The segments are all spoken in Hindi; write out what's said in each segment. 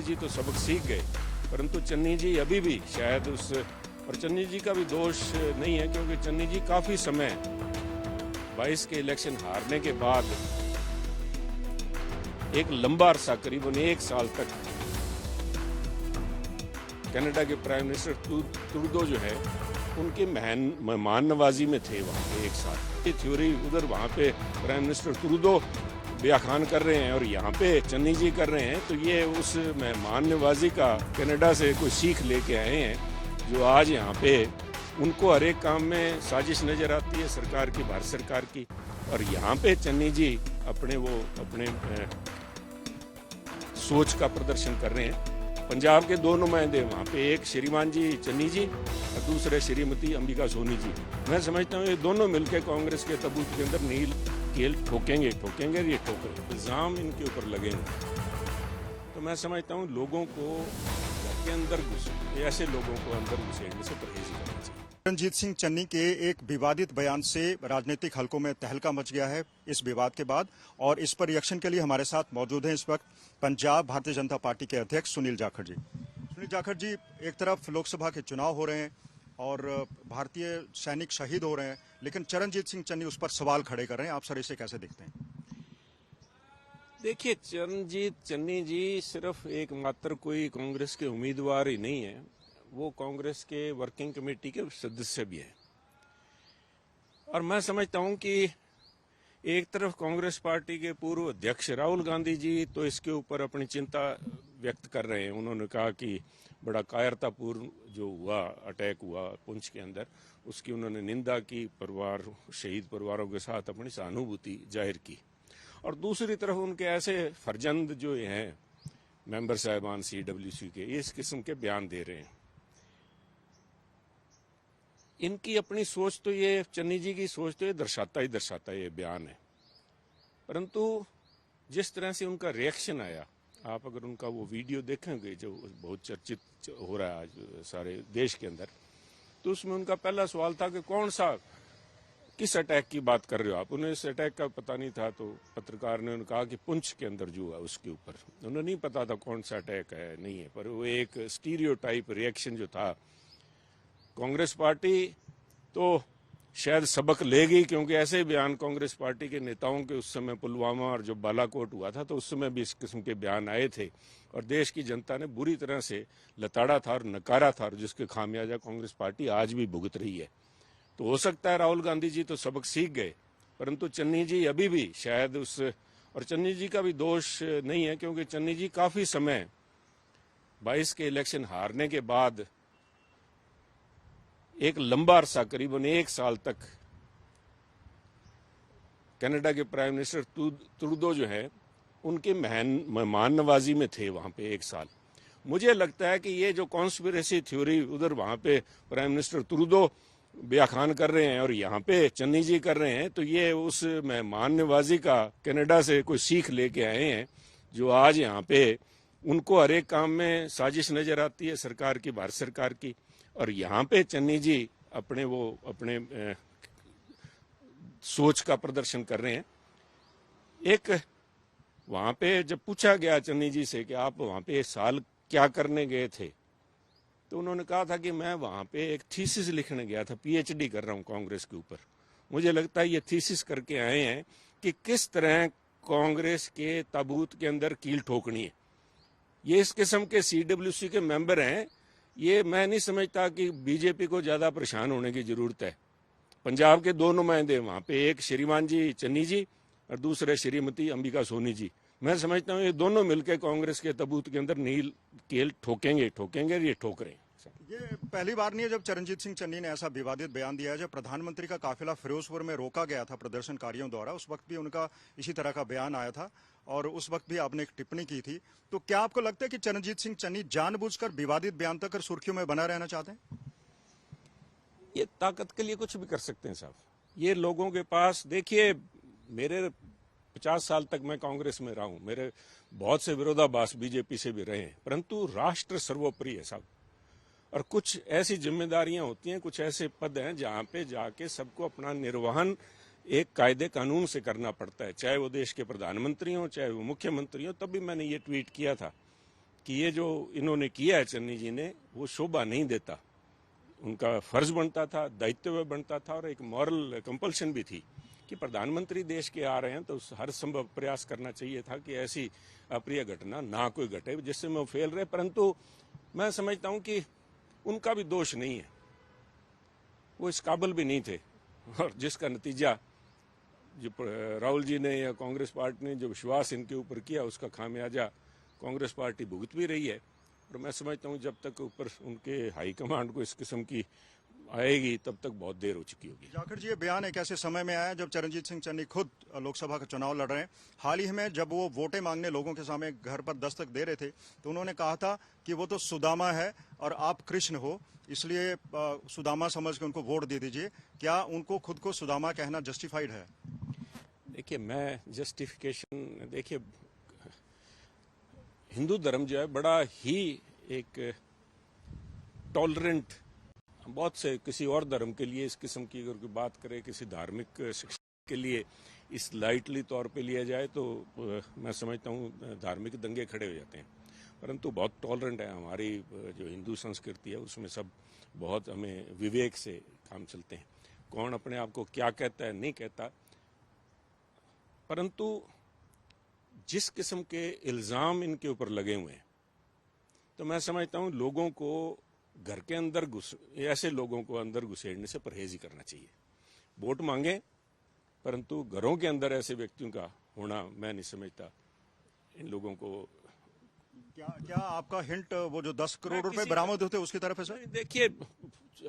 जी तो सबक सीख गए, परंतु चन्नी जी अभी भी शायद और चन्नी जी का भी दोष नहीं है, क्योंकि चन्नी जी काफी समय 22 के इलेक्शन हारने के बाद एक लंबा अरसा करीबन 1 साल तक कनाडा के प्राइम मिनिस्टर ट्रूडो जो है उनके मेहमान नवाजी में थे वहाँ पे 1 साल। ये थ्योरी उधर वहाँ पे प्राइम मिनिस्टर ट्रूडो बयाखान कर रहे हैं और यहाँ पे चन्नी जी कर रहे हैं, तो ये उस मेहमान नवाजी का कनाडा से कोई सीख लेके आए हैं, जो आज यहाँ पे उनको हर एक काम में साजिश नजर आती है सरकार की, भारत सरकार की। और यहाँ पे चन्नी जी अपने सोच का प्रदर्शन कर रहे हैं। पंजाब के 2 नुमाइंदे वहाँ पे, एक श्रीमान जी चन्नी जी और दूसरे श्रीमती अंबिका सोनी जी। मैं समझता हूँ ये दोनों मिलकर कांग्रेस के तबूत के अंदर नील कील ठोकेंगे और ये ठोकेंगे, इल्जाम इनके ऊपर लगेंगे। तो मैं समझता हूँ लोगों को घर के अंदर ऐसे लोगों को अंदर घुसेड़ने से परहेज करना चाहिए। चरणजीत सिंह चन्नी के एक विवादित बयान से राजनीतिक हलकों में तहलका मच गया है इस विवाद के बाद, और इस पर रिएक्शन के लिए हमारे साथ मौजूद हैं इस वक्त पंजाब भारतीय जनता पार्टी के अध्यक्ष सुनील जाखड़ जी। सुनील जाखड़ जी, एक तरफ लोकसभा के चुनाव हो रहे हैं और भारतीय सैनिक शहीद हो रहे हैं, लेकिन चरणजीत सिंह चन्नी उस पर सवाल खड़े कर रहे हैं। आप सर इसे कैसे देखते हैं? देखिए, चरणजीत चन्नी जी सिर्फ एकमात्र कोई कांग्रेस के उम्मीदवार ही नहीं है, वो कांग्रेस के वर्किंग कमेटी के सदस्य भी हैं। और मैं समझता हूं कि एक तरफ कांग्रेस पार्टी के पूर्व अध्यक्ष राहुल गांधी जी तो इसके ऊपर अपनी चिंता व्यक्त कर रहे हैं। उन्होंने कहा कि बड़ा कायरतापूर्ण जो हुआ, अटैक हुआ पुंछ के अंदर, उसकी उन्होंने निंदा की, शहीद परिवारों के साथ अपनी सहानुभूति जाहिर की। और दूसरी तरफ उनके ऐसे फर्जंद जो हैं मेंबर साहिबान CWC के, इस किस्म के बयान दे रहे हैं। इनकी अपनी सोच तो ये, चन्नी जी की सोच तो ये दर्शाता है ये बयान है, परंतु जिस तरह से उनका रिएक्शन आया, आप अगर उनका वो वीडियो देखेंगे जो बहुत चर्चित हो रहा है आज सारे देश के अंदर, तो उसमें उनका पहला सवाल था कि किस अटैक की बात कर रहे हो आप। उन्हें इस अटैक का पता नहीं था, तो पत्रकार ने उन्हें कहा कि पुंछ के अंदर जो है उसके ऊपर, उन्हें नहीं पता था कौन सा अटैक है नहीं है, पर वो एक स्टीरियोटाइप रिएक्शन जो था। कांग्रेस पार्टी तो शायद सबक लेगी, क्योंकि ऐसे बयान कांग्रेस पार्टी के नेताओं के उस समय पुलवामा और जो बालाकोट हुआ था, तो उस समय भी इस किस्म के बयान आए थे और देश की जनता ने बुरी तरह से लताड़ा था और नकारा था, और जिसके खामियाजा कांग्रेस पार्टी आज भी भुगत रही है। तो हो सकता है राहुल गांधी जी तो सबक सीख गए, परंतु चन्नी जी अभी भी शायद और चन्नी जी का भी दोष नहीं है, क्योंकि चन्नी जी काफी समय 22 के इलेक्शन हारने के बाद एक लंबा अरसा करीबन 1 साल तक कनाडा के प्राइम मिनिस्टर ट्रूडो जो है उनके मेहमान नवाजी में थे वहाँ पे 1 साल। मुझे लगता है कि ये जो कॉन्स्पिरेसी थ्योरी उधर वहाँ पे प्राइम मिनिस्टर ट्रूडो बयाखान कर रहे हैं और यहाँ पे चन्नी जी कर रहे हैं, तो ये उस मेहमान नवाजी का कनाडा से कोई सीख लेके आए हैं, जो आज यहाँ पे उनको हर एक काम में साजिश नजर आती है सरकार की, भारत सरकार की। और यहाँ पे चन्नी जी अपने सोच का प्रदर्शन कर रहे हैं। एक वहाँ पे जब पूछा गया चन्नी जी से कि आप वहाँ पे 1 साल क्या करने गए थे, तो उन्होंने कहा था कि मैं वहाँ पे एक थीसिस लिखने गया था, PhD कर रहा हूँ कांग्रेस के ऊपर। मुझे लगता है ये थीसिस करके आए हैं कि किस तरह कांग्रेस के ताबूत के अंदर कील ठोकनी है। ये इस किस्म के CWC के मेंबर हैं, ये मैं नहीं समझता कि बीजेपी को ज्यादा परेशान होने की जरूरत है। पंजाब के 2 नुमाइंदे वहाँ पे, एक श्रीमान जी चन्नी जी और दूसरे श्रीमती अंबिका सोनी जी। मैं समझता हूँ ये दोनों मिलकर कांग्रेस के तबूत के अंदर नील कील ठोकेंगे और ये ठोक रहे हैं। ये पहली बार नहीं है जब चरणजीत सिंह चन्नी ने ऐसा विवादित बयान दिया है। जब प्रधानमंत्री का काफिला फिरोजपुर में रोका गया था प्रदर्शनकारियों द्वारा, उस वक्त भी उनका इसी तरह का बयान आया था और उस वक्त भी आपने एक टिप्पणी की थी। तो क्या आपको लगता है कि चरणजीत सिंह चन्नी जानबूझकर विवादित बयान तक सुर्खियों में बना रहना चाहते हैं? ये ताकत के लिए कुछ भी कर सकते हैं साहब। ये लोगों के पास, देखिए मेरे 50 साल तक मैं कांग्रेस में रहा हूं, मेरे बहुत से विरोधाभास बीजेपी से भी रहे हैं, परंतु राष्ट्र सर्वोपरि है साहब। और कुछ ऐसी जिम्मेदारियां होती हैं, कुछ ऐसे पद हैं जहां पे जाके सबको अपना निर्वहन एक कायदे कानून से करना पड़ता है, चाहे वो देश के प्रधानमंत्री हों, चाहे वो मुख्यमंत्री हों। तभी मैंने ये ट्वीट किया था कि ये जो इन्होंने किया है चन्नी जी ने, वो शोभा नहीं देता। उनका फर्ज बनता था, दायित्व बनता था, और एक मॉरल कंपल्शन भी थी कि प्रधानमंत्री देश के आ रहे हैं तो हर संभव प्रयास करना चाहिए था कि ऐसी अप्रिय घटना ना कोई घटे जिससे वो फेल रहे। परंतु मैं समझता हूं कि उनका भी दोष नहीं है, वो इस काबिल भी नहीं थे, और जिसका नतीजा जो राहुल जी ने या कांग्रेस पार्टी ने जो विश्वास इनके ऊपर किया, उसका खामियाजा कांग्रेस पार्टी भुगत भी रही है। और मैं समझता हूँ जब तक ऊपर उनके हाईकमांड को इस किस्म की आएगी तब तक बहुत देर हो चुकी होगी। जाखड़ जी, ये बयान एक ऐसे समय में आया जब चरणजीत सिंह चन्नी खुद लोकसभा का चुनाव लड़ रहे हैं। हाल ही में जब वो वोटें मांगने लोगों के सामने घर पर दस्तक दे रहे थे तो उन्होंने कहा था कि वो तो सुदामा है और आप कृष्ण हो, इसलिए सुदामा समझ के उनको वोट दे दीजिए। क्या उनको खुद को सुदामा कहना जस्टिफाइड है? देखिए, मैं जस्टिफिकेशन, देखिए हिंदू धर्म जो है बड़ा ही एक टॉलरेंट, बहुत से किसी और धर्म के लिए इस किस्म की अगर कोई बात करे, किसी धार्मिक शिक्षा के लिए इस लाइटली तौर पे लिया जाए तो मैं समझता हूँ धार्मिक दंगे खड़े हो जाते हैं। परंतु बहुत टॉलरेंट है हमारी जो हिंदू संस्कृति है, उसमें सब बहुत हमें विवेक से काम चलते हैं। कौन अपने आप को क्या कहता है नहीं कहता, परंतु जिस किस्म के इल्ज़ाम इनके ऊपर लगे हुए हैं तो मैं समझता हूँ लोगों को घर के अंदर ऐसे लोगों को अंदर घुसेड़ने से परहेज ही करना चाहिए। वोट मांगे, परंतु घरों के अंदर ऐसे व्यक्तियों का होना मैं नहीं समझता इन लोगों को। क्या आपका हिंट वो जो 10 करोड़ रुपए बरामद होते उसकी तरफ है सर? देखिए,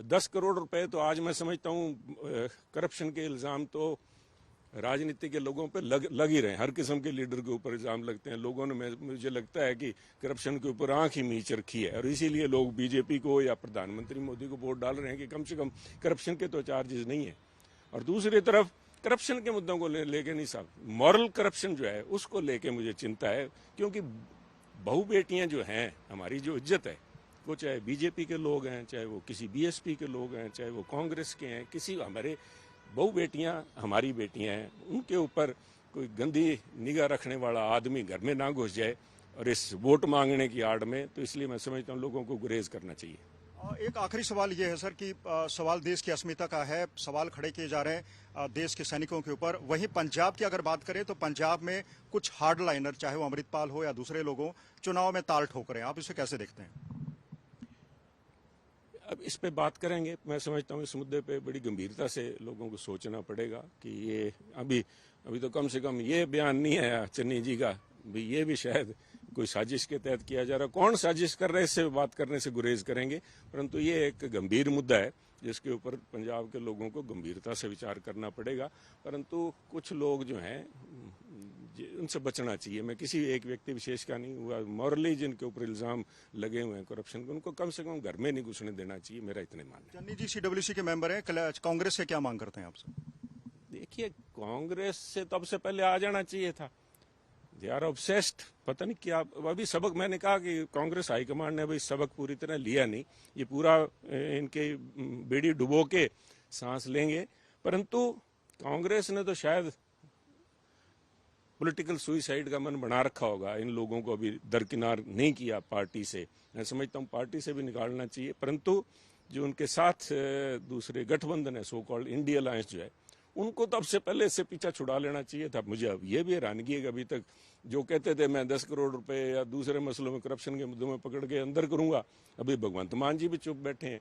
10 करोड़ रुपए तो आज मैं समझता हूँ करप्शन के इल्जाम तो राजनीति के लोगों पे लग ही रहे हैं। हर किस्म के लीडर के ऊपर इल्जाम लगते हैं। लोगों ने, मुझे लगता है कि करप्शन के ऊपर आंख ही मीच रखी है, और इसीलिए लोग बीजेपी को या प्रधानमंत्री मोदी को वोट डाल रहे हैं कि कम से कम करप्शन के तो चार्जेस नहीं है। और दूसरी तरफ करप्शन के मुद्दों को लेके नहीं साहब, मॉरल करप्शन जो है उसको लेके मुझे चिंता है, क्योंकि बहु बेटियां जो हैं, हमारी जो इज्जत है, वो चाहे बीजेपी के लोग हैं, चाहे वो किसी बीएसपी के लोग हैं, चाहे वो कांग्रेस के हैं, किसी हमारे बहु बेटियां हमारी बेटियां हैं, उनके ऊपर कोई गंदी निगाह रखने वाला आदमी घर में ना घुस जाए और इस वोट मांगने की आड़ में। तो इसलिए मैं समझता हूँ लोगों को गुरेज करना चाहिए। एक आखिरी सवाल ये है सर कि सवाल देश की अस्मिता का है, सवाल खड़े किए जा रहे हैं देश के सैनिकों के ऊपर। वहीं पंजाब की अगर बात करें तो पंजाब में कुछ हार्ड लाइनर, चाहे वो अमृतपाल हो या दूसरे लोगों, चुनाव में ताल ठोक रहे हैं। आप इसे कैसे देखते हैं? अब इस पे बात करेंगे। मैं समझता हूँ इस मुद्दे पे बड़ी गंभीरता से लोगों को सोचना पड़ेगा कि ये अभी तो कम से कम ये बयान नहीं आया चन्नी जी का, भी ये भी शायद कोई साजिश के तहत किया जा रहा। कौन साजिश कर रहे हैं इससे बात करने से गुरेज करेंगे, परंतु ये एक गंभीर मुद्दा है जिसके ऊपर पंजाब के लोगों को गंभीरता से विचार करना पड़ेगा। परंतु कुछ लोग जो हैं उनसे बचना चाहिए। मैं किसी एक व्यक्ति विशेष का नहीं हुआ, मॉरली जिनके ऊपर इल्जाम लगे हुए हैं करप्शन के, उनको कम से कम घर में नहीं घुसने देना चाहिए, मेरा इतने मानना है। चन्नी जी सीडब्ल्यूसी के मेंबर हैं, कांग्रेस से क्या मांग करते हैं आपसे? देखिए, कांग्रेस से तो अब से पहले आ जाना चाहिए था। दे आर ऑब्सेस्ड, पता नहीं क्या। अभी सबक, मैंने कहा कि कांग्रेस हाईकमांड ने अभी सबक पूरी तरह लिया नहीं, ये पूरा इनके बेड़ी डुबो के सांस लेंगे। परंतु कांग्रेस ने तो शायद पॉलिटिकल सुइसाइड का मन बना रखा होगा, इन लोगों को अभी दरकिनार नहीं किया पार्टी से। मैं समझता हूँ पार्टी से भी निकालना चाहिए, परंतु जो उनके साथ दूसरे गठबंधन है, सो कॉल्ड इंडिया अलायंस जो है, उनको तो अब से पहले इससे पीछा छुड़ा लेना चाहिए था। मुझे अब ये भी हैरानगी है कि अभी तक जो कहते थे मैं 10 करोड़ रुपए या दूसरे मसलों में, करप्शन के मुद्दों में पकड़ के अंदर करूंगा, अभी भगवंत मान जी भी चुप बैठे हैं।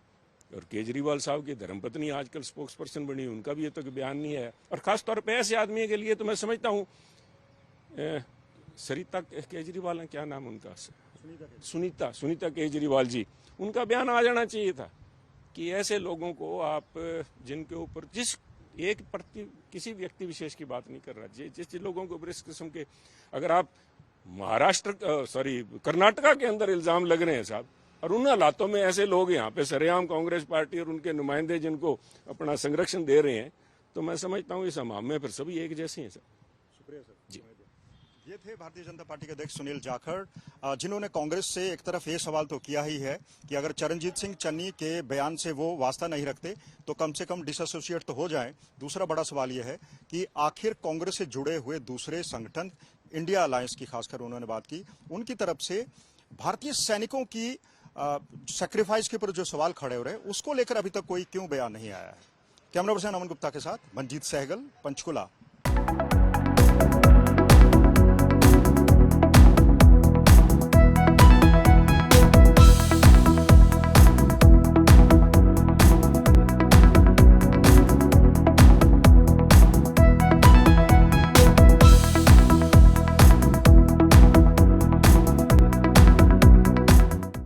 और केजरीवाल साहब की धर्मपत्नी आजकल स्पोक्स पर्सन बनी, उनका भी ये तक बयान नहीं है। और खासतौर पर ऐसे आदमी के लिए तो मैं समझता हूँ सरिता केजरीवाल है, क्या नाम उनका, सुनीता केजरीवाल जी, उनका बयान आ जाना चाहिए था कि ऐसे लोगों को आप, जिनके ऊपर जिस एक प्रति किसी व्यक्ति विशेष की बात नहीं कर रहा, जिस लोगों के ऊपर इस किस्म के, अगर आप कर्नाटका के अंदर इल्जाम लग रहे हैं साहब, और उन हालातों में ऐसे लोग यहाँ पे सरेआम कांग्रेस पार्टी और उनके नुमाइंदे जिनको अपना संरक्षण दे रहे हैं, तो मैं समझता हूँ इस हमाम में फिर सभी एक जैसे हैं सर। शुक्रिया सर जी। ये थे भारतीय जनता पार्टी के अध्यक्ष सुनील जाखड़, जिन्होंने कांग्रेस से एक तरफ ये सवाल तो किया ही है कि अगर चरणजीत सिंह चन्नी के बयान से वो वास्ता नहीं रखते तो कम से कम डिसएसोसिएट तो हो जाएं। दूसरा बड़ा सवाल ये है कि आखिर कांग्रेस से जुड़े हुए दूसरे संगठन, इंडिया अलायंस की खासकर उन्होंने बात की, उनकी तरफ से भारतीय सैनिकों की सैक्रिफाइस के ऊपर जो सवाल खड़े हो रहे हैं उसको लेकर अभी तक कोई क्यों बयान नहीं आया है। कैमरा पर्सन अमन गुप्ता के साथ मंजीत सहगल, पंचकुला।